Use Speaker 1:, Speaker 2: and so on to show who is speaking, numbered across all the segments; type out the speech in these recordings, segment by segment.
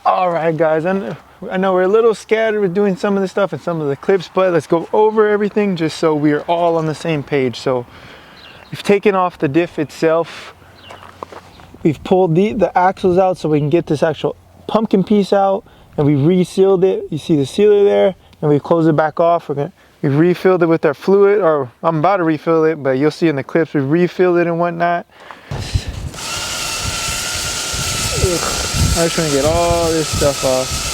Speaker 1: All right, guys, I know we're a little scattered with doing some of the stuff and some of the clips, but let's go over everything just so we are all on the same page. So we've taken off the diff itself. We've pulled the axles out so we can get this actual pumpkin piece out, and we resealed it. You see the sealer there, and we closed it back off. We refilled it with our fluid, or I'm about to refill it, but you'll see in the clips we refilled it and whatnot. I'm just gonna get all this stuff off.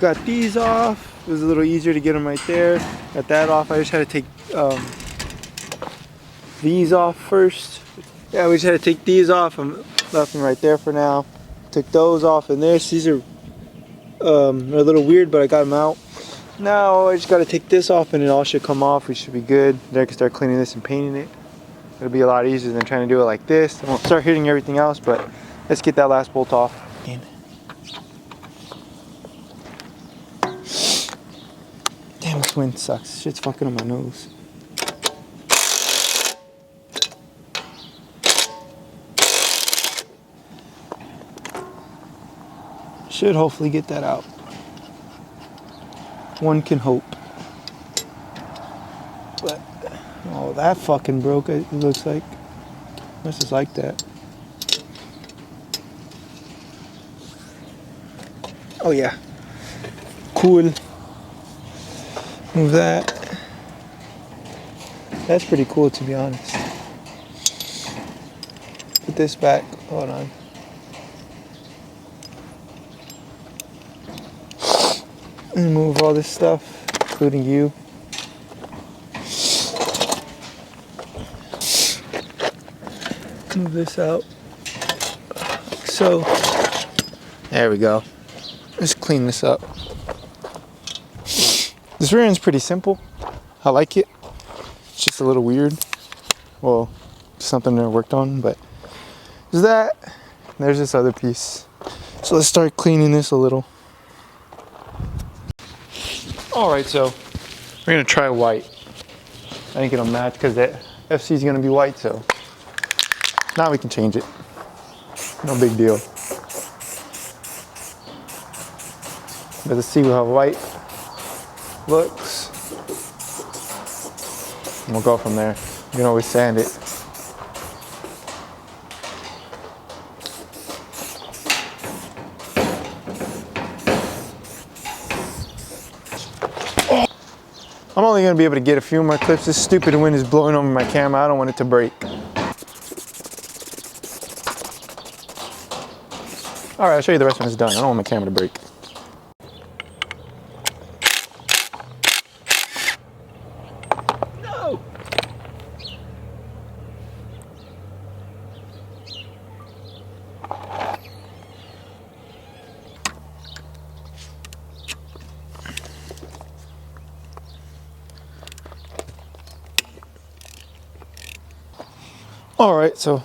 Speaker 1: Got these off. It was a little easier to get them right there. Got that off. I just had to take these off first. Yeah, we just had to take these off. I'm left them right there for now. Took those off in there. These are a little weird, but I got them out. Now I just got to take this off and it all should come off. We should be good. Then I can start cleaning this and painting it. It'll be a lot easier than trying to do it like this. I won't start hitting everything else, but let's get that last bolt off. Damn, this wind sucks. Shit's fucking on my nose. Should hopefully get that out. One can hope. But, oh, that fucking broke, it looks like. This is like that. Oh yeah. Cool. Move that. That's pretty cool, to be honest. Put this back. Hold on. And move all this stuff, including you. Move this out. So, there we go. Let's clean this up. This rear end's pretty simple. I like it. It's just a little weird. Well, something I worked on, but there's that. There's this other piece. So let's start cleaning this a little. Alright, so we're gonna try white. I think it'll match because that FC is gonna be white, so now we can change it. No big deal. But let's see how white looks. And we'll go from there. You can always sand it. I'm only going to be able to get a few more clips. This stupid wind is blowing over my camera. I don't want it to break. Alright, I'll show you the rest when it's done. I don't want my camera to break. No! Alright, so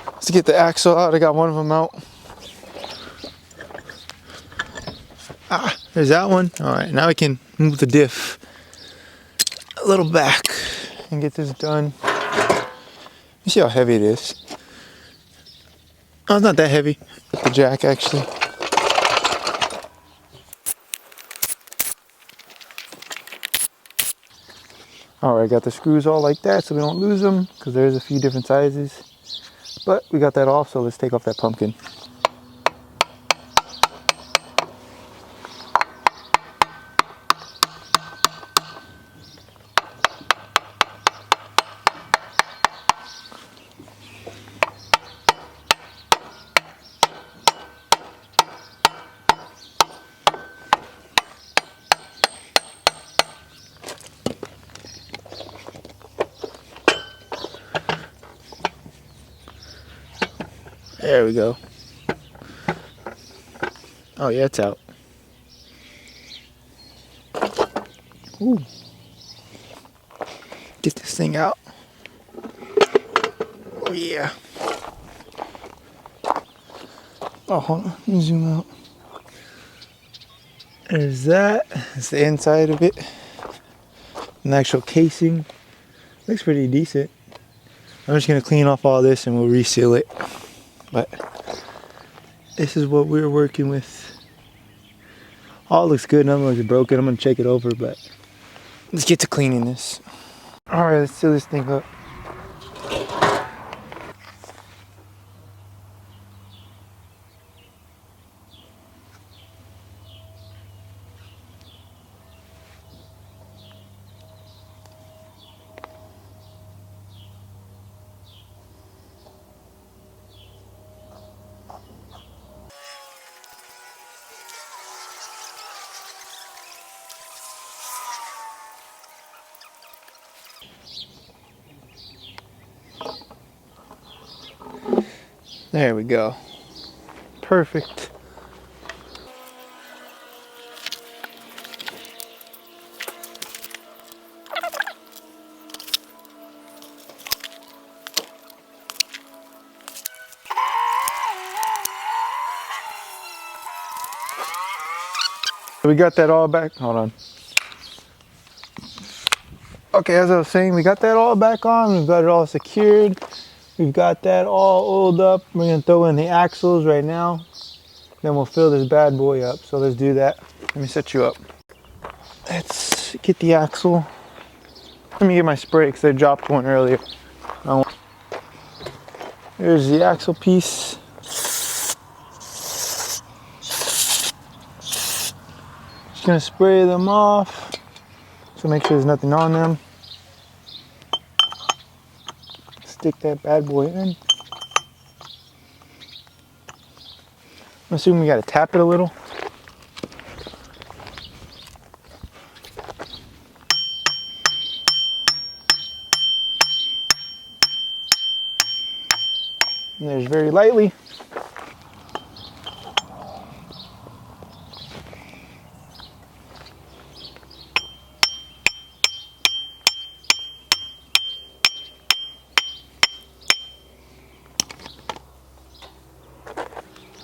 Speaker 1: let's get the axle out. I got one of them out. Ah, there's that one. Alright, now we can move the diff a little back and get this done. You see how heavy it is. Oh, it's not that heavy. The jack actually. Alright, got the screws all like that so we don't lose them because there's a few different sizes. But we got that off, so let's take off that pumpkin. There we go. Oh yeah, it's out. Ooh. Get this thing out. Oh yeah. Oh, hold on, let me zoom out. There's that. That's the inside of it. An actual casing. Looks pretty decent. I'm just gonna clean off all this and we'll reseal it. But this is what we're working with. All looks good, nothing looks broken. I'm gonna check it over, but let's get to cleaning this. All right, let's seal this thing up. There we go. Perfect. We got that all back. Hold on. Okay, as I was saying, we got that all back on. We've got it all secured. We've got that all oiled up. We're gonna throw in the axles right now. Then we'll fill this bad boy up. So let's do that. Let me set you up. Let's get the axle. Let me get my spray because I dropped one earlier. Here's the axle piece. Just gonna spray them off. So make sure there's nothing on them. Stick that bad boy in. I'm assuming we gotta tap it a little. And there's very lightly.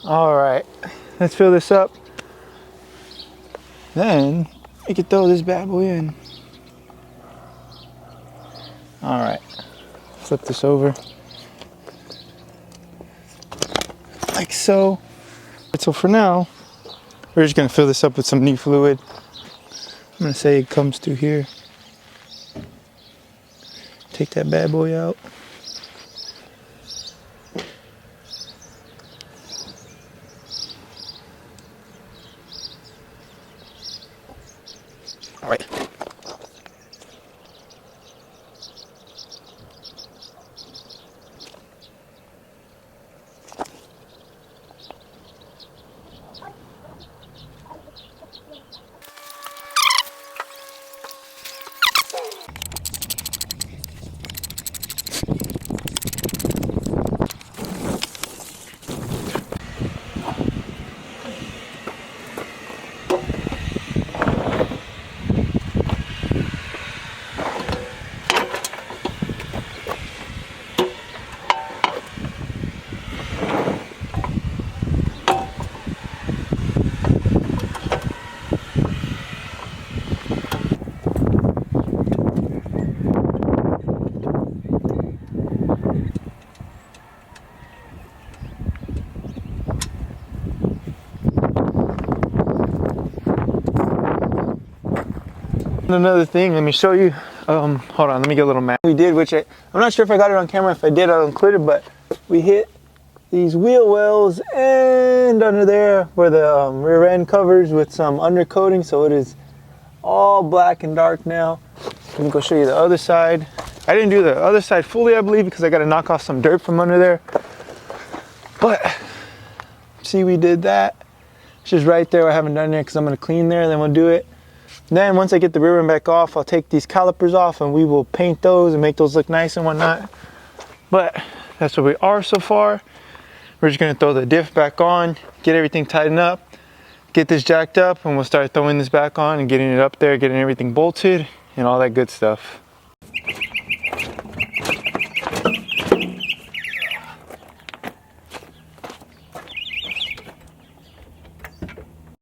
Speaker 1: All right, let's fill this up. Then we can throw this bad boy in. All right, flip this over. Like so. So for now, we're just gonna fill this up with some new fluid. I'm gonna say it comes through here. Take that bad boy out. All right. Another thing, let me show you. Hold on, let me get a little map. We did, which I'm not sure if I got it on camera. If I did, I'll include it. But we hit these wheel wells and under there where the rear end covers with some undercoating, so it is all black and dark now. Let me go show you the other side. I didn't do the other side fully, I believe, because I got to knock off some dirt from under there. But see, we did that. It's just right there. I haven't done it because I'm going to clean there, then we'll do it. Then once I get the rear end back off, I'll take these calipers off and we will paint those and make those look nice and whatnot. But that's where we are so far. We're just gonna throw the diff back on, get everything tightened up, get this jacked up and we'll start throwing this back on and getting it up there, getting everything bolted and all that good stuff.